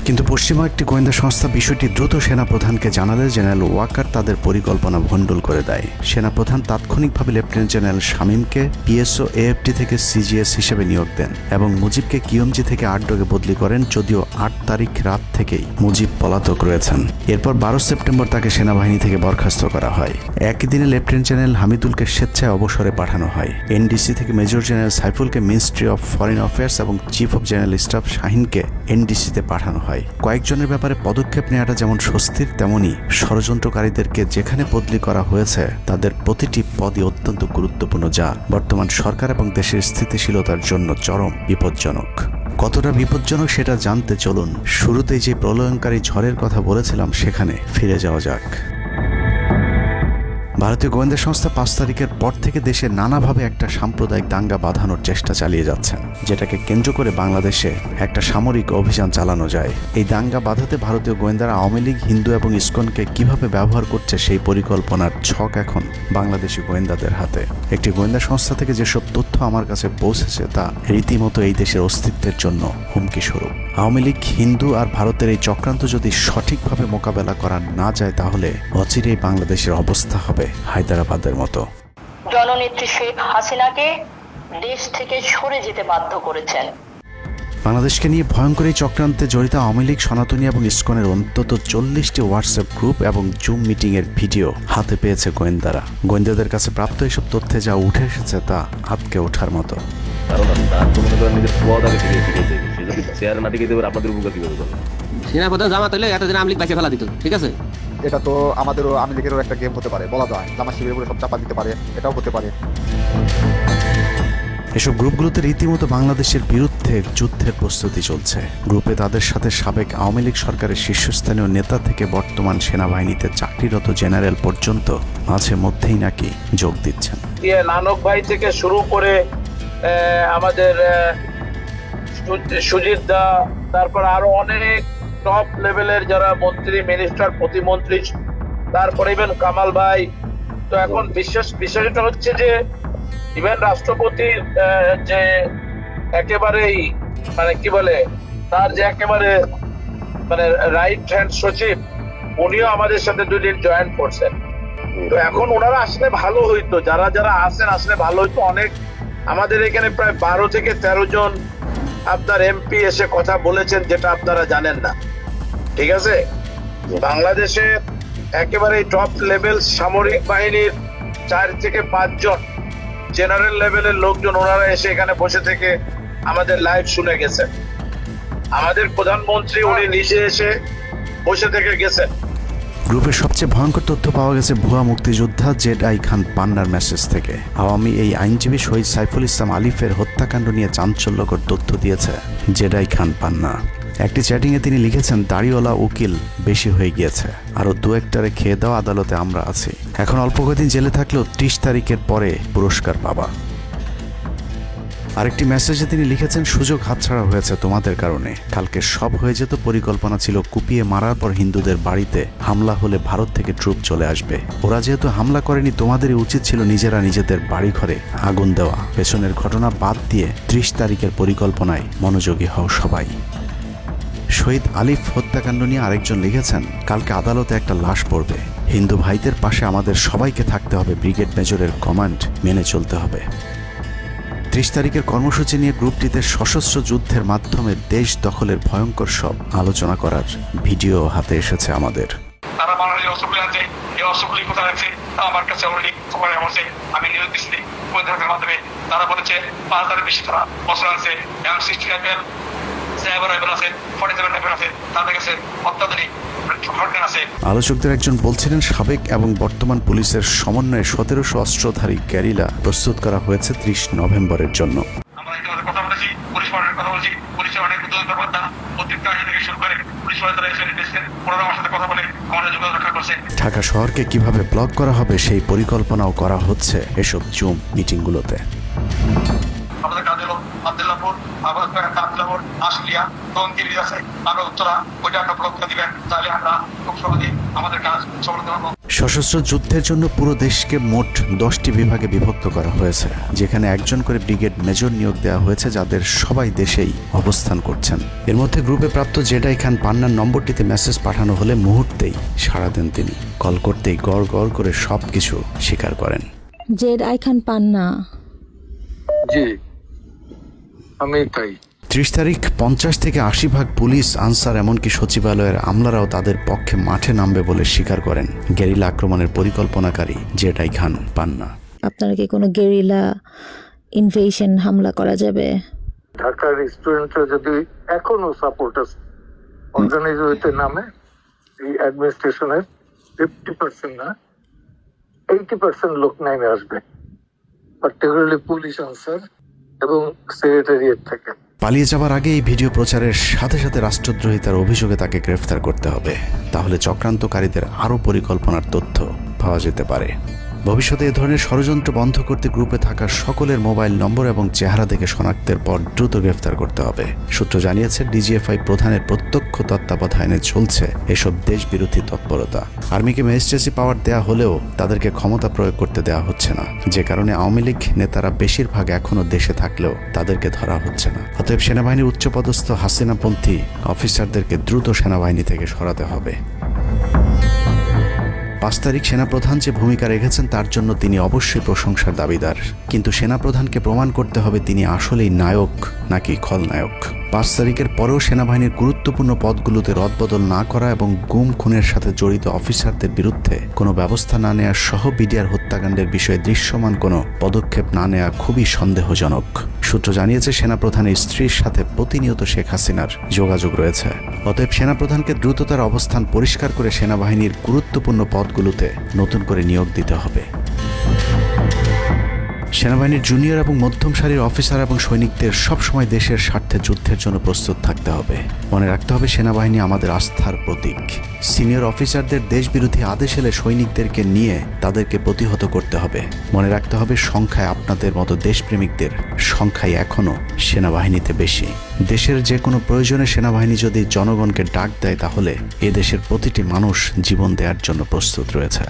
কিন্তু পশ্চিমা একটি গোয়েন্দা সংস্থা বিষয়টি দ্রুত সেনাপ্রধানকে জানালে জেনারেল ওয়াকার তাদের পরিকল্পনা ভণ্ডুল করে দেয়। সেনাপ্রধান তাৎক্ষণিকভাবে লেফটেন্যান্ট জেনারেল শামীমকে পিএসও এএফটি থেকে সিজিএস হিসেবে নিয়োগ দেন এবং মুজিবকে কিউএমজি থেকে আটডগে বদলি করেন, যদিও 8 তারিখ রাত থেকেই মুজিব পলাতক রয়েছেন। এরপর 12 সেপ্টেম্বর তাকে সেনাবাহিনী থেকে বরখাস্ত করা হয়। একই দিনে লেফটেন্যান্ট জেনারেল হামিদুলকে স্বেচ্ছায় অবসরে পাঠানো হয়। এনডিসি থেকে মেজর জেনারেল সাইফুলকে মিনিস্ট্রি অফ ফরেন অ্যাফেয়ার্স এবং চিফ অফ জেনারেল স্টাফ শাহিনকে এনডিসিতে পাঠানো হয়। কয়েকজনের ব্যাপারে পদক্ষেপ নেওয়াটা যেমন স্বস্তির, তেমনি ষড়যন্ত্রকারীদেরকে যেখানে বদলি করা হয়েছে তাদের প্রতিটি পদই অত্যন্ত গুরুত্বপূর্ণ, যা বর্তমান সরকার এবং দেশের স্থিতিশীলতার জন্য চরম বিপজ্জনক। কতটা বিপজ্জনক সেটা জানতে চলুন শুরুতেই যে প্রলয়ঙ্কারী ঝড়ের কথা বলেছিলাম সেখানে ফিরে যাওয়া যাক। ভারতীয় গোয়েন্দা সংস্থা 5 তারিখের পর থেকে দেশে নানাভাবে একটা সাম্প্রদায়িক দাঙ্গা বাঁধানোর চেষ্টা চালিয়ে যাচ্ছেন, যেটাকে কেন্দ্র করে বাংলাদেশে একটা সামরিক অভিযান চালানো যায়। এই দাঙ্গা বাঁধাতে ভারতীয় গোয়েন্দারা আওয়ামী লীগ, হিন্দু এবং ইসকনকে কিভাবে ব্যবহার করছে সেই পরিকল্পনার ছক এখন বাংলাদেশি গোয়েন্দাদের হাতে। একটি গোয়েন্দা সংস্থা থেকে যেসব তথ্য আমার কাছে পৌঁছেছে তা রীতিমতো এই দেশের অস্তিত্বের জন্য হুমকি স্বরূপ। আওয়ামী লীগ, হিন্দু আর ভারতের এই চক্রান্ত যদি সঠিকভাবে মোকাবেলা করা না যায় তাহলে অচিরেই বাংলাদেশের অবস্থা হবে হায়দ্রাবাদের মতো। জননেত্রী শেখ হাসিনাকে দেশ থেকে সরে যেতে বাধ্য করেছেন। বাংলাদেশকে নিয়ে ভয়ঙ্কর এই চক্রান্তে জড়িত আওয়ামী লীগ, সনাতনী এবং ইসকনের অন্তত 40টি হোয়াটসঅ্যাপ গ্রুপ এবং জুম মিটিং এর ভিডিও হাতে পেয়েছে গোয়েন্দারা। গোয়েন্দাদের কাছে প্রাপ্ত এসব তথ্যে যা উঠে এসেছে তা আটকে ওঠার মতো। সেনাপ্রধান জামাত হলে এতদিন আওয়ামী লীগ বাইকে ফেলা দিত, ঠিক আছে? এটা তো আমাদেরও আওয়ামী লীগেরও একটা গেম হতে পারে, বলা যায় জামাত শিবিরের উপরে সব চাপা দিতে পারে, এটাও হতে পারে। এসব গ্রুপগুলোতে রীতিমতো বাংলাদেশের বিরুদ্ধে যুদ্ধের প্রস্তুতি চলছে। গ্রুপে তাদের সাথে সাবেক আওয়ামী লীগ সরকারের শীর্ষস্থানীয় নেতা থেকে বর্তমান সেনাবাহিনীতে চাকরিরত জেনারেল পর্যন্ত মাঝে মধ্যেই নাকি যোগ দিচ্ছেন। নানক ভাই থেকে শুরু করে আমাদের সুজিত দা, তারপর আরো অনেক টপ লেভেলের যারা মন্ত্রী, মিনিস্টার, প্রতিমন্ত্রী, তারপরে ইভেন কামাল ভাই। তো এখন বিষয়টা হচ্ছে যে ইভেন রাষ্ট্রপতি যে একেবারেই মানে কি বলে, তার যে একেবারে মানে রাইট হ্যান্ড সচিব, উনিও আমাদের সাথে 2 দিন জয়েন করছেন। তো এখন ওনারা আসলে ভালো হইতো, যারা যারা আসেন আসলে ভালো হইতো। অনেক আমাদের এখানে প্রায় 12 থেকে 13 জন আপনার এমপি এসে কথা বলেছেন, যেটা আপনারা জানেন না। ঠিক আছে, বাংলাদেশে একেবারে টপ লেভেল সামরিক বাহিনীর 4 থেকে 5 জন জেনারেল লেভেলের লোকজন ওনারা এসে এখানে বসে থেকে আমাদের লাইভ শুনে গেছেন। আমাদের প্রধানমন্ত্রী উনি নিজে এসে বসে থেকে গেছেন। গ্রুপের সবচেয়ে ভয়ঙ্কর তথ্য পাওয়া গেছে ভুয়া মুক্তিযোদ্ধা জেডআই খান পান্নার মেসেজ থেকে। আওয়ামী এই আইনজীবী শহীদ সাইফুল ইসলাম আলিফের হত্যাকাণ্ড নিয়ে চাঞ্চল্যকর তথ্য দিয়েছে জেডআই খান পান্না। একটি চ্যাটিংয়ে তিনি লিখেছেন, দাড়িওয়ালা উকিল বেশি হয়ে গিয়েছে, আরও 2-1টারে খেয়ে দাও, আদালতে আমরা আছি, এখন অল্প কদিন জেলে থাকলেও 30 তারিখের পরে পুরস্কার পাবা। আরেকটি মেসেজে তিনি লিখেছেন, সুযোগ হাতছাড়া হয়েছে তোমাদের কারণে, কালকে সব হয়ে যেত। পরিকল্পনা ছিল কুপিয়ে মারার পর হিন্দুদের বাড়িতে হামলা হলে ভারত থেকে ট্রুপ চলে আসবে। ওরা যেহেতু হামলা করেনি, তোমাদেরই উচিত ছিল নিজেরা নিজেদের বাড়ি ঘরে আগুন দেওয়া। পেছনের ঘটনা বাদ দিয়ে 30 তারিখের পরিকল্পনায় মনোযোগী হও সবাই। শহীদ আলিফ হত্যাকাণ্ড নিয়ে আরেকজন লিখেছেন, কালকে আদালতে একটা লাশ পড়বে, হিন্দু ভাইদের পাশে আমাদের সবাইকে থাকতে হবে, ব্রিগেড মেজরের কমান্ড মেনে চলতে হবে। 30 তারিখের কর্মসূচি নিয়ে গ্রুপটিতে সশস্ত্র যুদ্ধের মাধ্যমে দেশ দখলের ভয়ঙ্কর সব আলোচনা করার ভিডিও হাতে এসেছে আমাদের। তারা বাংলাদেশের অস্ত্রগুলি আনছে, এই অস্ত্রগুলি কোথায় আছে আমার কাছে অলরেডি খবর এসেছে। আমি নিউজ দিচ্ছি গোয়েন্দাদের মাধ্যমে, তারা বলেছে 5000-এর বেশি তারা অস্ত্র আনছে, এবং 60 রাইফেল, 7 রাইফেল আছে, 47 রাইফেল আছে, তাদের কাছে অত্যাধুনিক হটগান আছে। আলোচকদের একজন বলছিলেন, সাবেক এবং বর্তমান পুলিশের সমন্বয়ে 1700 অস্ত্রধারী গ্যারিলা প্রস্তুত করা হয়েছে 30 নভেম্বরের জন্য। আমরা ইতিমধ্যে কথা বলেছি, পুলিশ পার্টির কথা বলছি, পুলিশের অনেক উদ্যোগতা প্রত্যেক কাজ থেকে শুরু করে পুলিশ পার্টি তারা এসে এসেছেন, ওনারা আমার সাথে কথা বলে আমাদের যোগাযোগ রক্ষা করছে। ঢাকা শহরকে কিভাবে ব্লক করা হবে সেই পরিকল্পনাও করা হচ্ছে এসব জুম মিটিংগুলোতে। আমাদের কাজ হলো আব্দুল্লাহপুর, আব্দুল্লাহপুর, আশুলিয়া, টঙ্গীর আছে, আরো উত্তরা, ওইটা একটা ব্লক দিবেন, তাহলে আমরা খুব সহজেই আমাদের কাজ সফলতা পাবো। সশস্ত্র যুদ্ধের জন্য পুরো দেশকে মোট 10টি বিভাগে বিভক্ত করা হয়েছে, যেখানে একজন করে ব্রিগেড মেজর নিয়োগ দেওয়া হয়েছে, যাদের সবাই দেশেই অবস্থান করছেন। এর মধ্যে গ্রুপে প্রাপ্ত জেডআই খান পান্নার নম্বরটিতে মেসেজ পাঠানো হলে মুহূর্তেই সাড়া দেন তিনি। কল করতেই গড় গড় করে সবকিছু স্বীকার করেন। জেডআই খান পান্না, জি আমি তাই। 30 তারিখ 50 থেকে 80 ভাগ পুলিশ, আনসার, এমনকি সচিবালয়ের আমলারাও তাদের পক্ষে মাঠে নামবে বলে স্বীকার করেন গেরিলা আক্রমণের পরিকল্পনাকারী জেডআই খান পান্না। আপনারা কি কোনো গেরিলা ইনভেশন হামলা করা যাবে? ঢাকার স্টুডেন্টরা যদি এখনো সাপোর্টার্স অর্গানাইজ হইতে নামে, এই অ্যাডমিনিস্ট্রেশনের 50% না 80% লোক নেমে আসবে, পার্টিকুলারলি পুলিশ, আনসার এবং সেক্রেটারিয়েট থেকে। পালিয়ে যাবার আগে এই ভিডিও প্রচারের সাথে সাথে রাষ্ট্রদ্রোহিতার অভিযোগে তাকে গ্রেফতার করতে হবে, তাহলে চক্রান্তকারীদের আরও পরিকল্পনার তথ্য পাওয়া যেতে পারে। ভবিষ্যতে এ ধরনের ষড়যন্ত্র বন্ধ করতে গ্রুপে থাকা সকলের মোবাইল নম্বর এবং চেহারা দেখে শনাক্তের পর দ্রুত গ্রেফতার করতে হবে। সূত্র জানিয়েছে, ডিজিএফআই প্রধানের প্রত্যক্ষ তত্ত্বাবধানে চলছে এসব দেশবিরোধী তৎপরতা। আর্মিকে ম্যাজিস্ট্রেসি পাওয়ার দেয়া হলেও তাদেরকে ক্ষমতা প্রয়োগ করতে দেওয়া হচ্ছে না, যে কারণে আওয়ামী লীগ নেতারা বেশিরভাগ এখনও দেশে থাকলেও তাদেরকে ধরা হচ্ছে না। অতএব সেনাবাহিনীর উচ্চপদস্থ হাসিনাপন্থী অফিসারদেরকে দ্রুত সেনাবাহিনী থেকে সরাতে হবে। 5 তারিখ সেনাপ্রধান যে ভূমিকা রেখেছেন তার জন্য তিনি অবশ্যই প্রশংসার দাবিদার, কিন্তু সেনাপ্রধানকে প্রমাণ করতে হবে তিনি আসলেই নায়ক নাকি খলনায়ক। 5 তারিখের পরেও সেনাবাহিনীর গুরুত্বপূর্ণ পদগুলোতে রদবদল না করা এবং গুম খুনের সাথে জড়িত অফিসারদের বিরুদ্ধে কোনো ব্যবস্থা না নেওয়া সহ বিডিআর হত্যাকাণ্ডের বিষয়ে দৃশ্যমান কোনো পদক্ষেপ না নেওয়া খুবই সন্দেহজনক। সূত্র জানিয়েছে, সেনাপ্রধানের স্ত্রীর সাথে প্রতিনিয়ত শেখ হাসিনার যোগাযোগ রয়েছে। অতএব সেনাপ্রধানকে দ্রুত তার অবস্থান পরিষ্কার করে সেনাবাহিনীর গুরুত্বপূর্ণ পদগুলোতে নতুন করে নিয়োগ দিতে হবে। সেনাবাহিনীর জুনিয়র এবং মধ্যম সারির অফিসার এবং সৈনিকদের সবসময় দেশের স্বার্থে যুদ্ধের জন্য প্রস্তুত থাকতে হবে। মনে রাখতে হবে সেনাবাহিনী আমাদের আস্থার প্রতীক। সিনিয়র অফিসারদের দেশবিরোধী আদেশ এলে সৈনিকদেরকে নিয়ে তাদেরকে প্রতিহত করতে হবে। মনে রাখতে হবে সংখ্যায় আপনাদের মতো দেশপ্রেমিকদের সংখ্যাই এখনও সেনাবাহিনীতে বেশি। দেশের যে কোনো প্রয়োজনে সেনাবাহিনী যদি জনগণকে ডাক দেয় তাহলে এ দেশের প্রতিটি মানুষ জীবন দেওয়ার জন্য প্রস্তুত রয়েছে।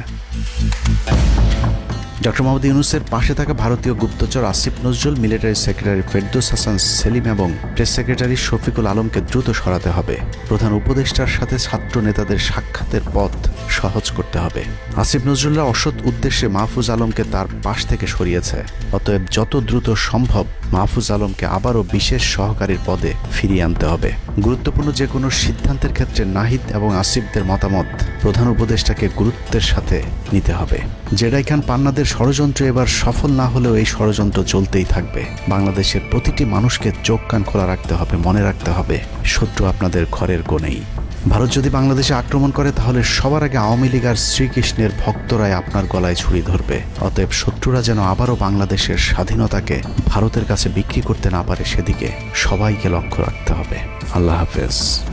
ডক্টর মোহাম্মদ ইউনূসের পাশে থাকা ভারতীয় গুপ্তচর আসিফ নজরুল, মিলিটারি সেক্রেটারি ফেরদৌস হাসান সেলিম এবং প্রেস সেক্রেটারি শফিকুল আলমকে দ্রুত সরাতে হবে। প্রধান উপদেষ্টার সাথে ছাত্র নেতাদের সাক্ষাতের পথ সহজ করতে হবে। আসিফ নজরুল্লাহ অসৎ উদ্দেশ্যে মাহফুজ আলমকে তার পাশ থেকে সরিয়েছে। অতএব যত দ্রুত সম্ভব মাহফুজ আলমকে আবারও বিশেষ সহকারীর পদে ফিরিয়ে আনতে হবে। গুরুত্বপূর্ণ যে কোনো সিদ্ধান্তের ক্ষেত্রে নাহিদ এবং আসিফদের মতামত প্রধান উপদেষ্টাকে গুরুত্বের সাথে নিতে হবে। জেডাই খান পান্নাদের ষড়যন্ত্র এবার সফল না হলেও এই ষড়যন্ত্র চলতেই থাকবে। বাংলাদেশের প্রতিটি মানুষকে চোখ কান খোলা রাখতে হবে, মনে রাখতে হবে শত্রু আপনাদের ঘরের কোণেই। ভারত যদি বাংলাদেশে আক্রমণ করে তাহলে সবার আগে আওয়ামী লীগ আর শ্রীকৃষ্ণের ভক্তরাই আপনার গলায় ছুরি ধরবে। অতএব শত্রুরা যেন আবারও বাংলাদেশের স্বাধীনতাকে ভারতের কাছে বিক্রি করতে না পারে সেদিকে সবাইকে লক্ষ্য রাখতে হবে। আল্লাহ হাফেজ।